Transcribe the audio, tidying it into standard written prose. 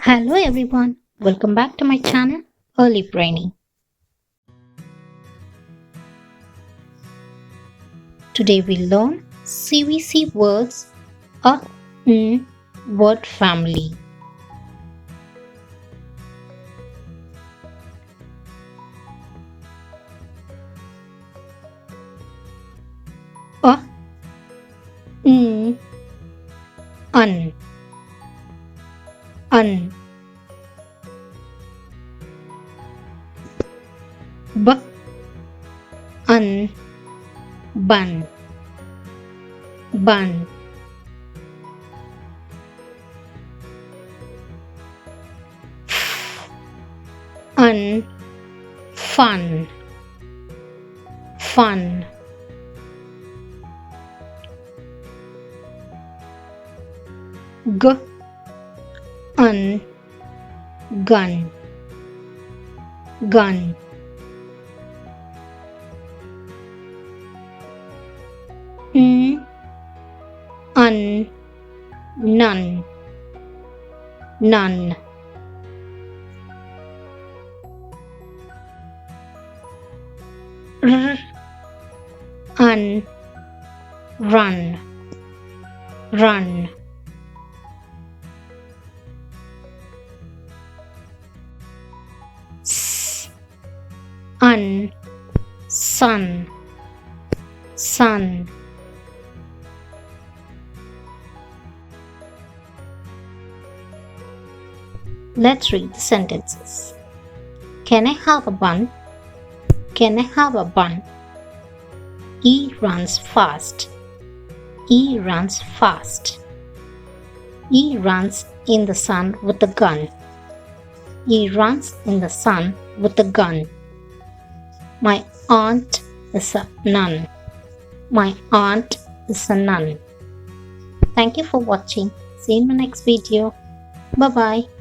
Hello everyone, welcome back to my channel Early Braining. Today we learn CVC words in word family. Un, b, bun, fun, g, gun, none, run, sun, Let's read the sentences. Can I have a bun? Can I have a bun? He runs fast. He runs fast. He runs in the sun with a gun. He runs in the sun with a gun. My aunt is a nun. My aunt is a nun. Thank you for watching. See you in my next video. Bye-bye.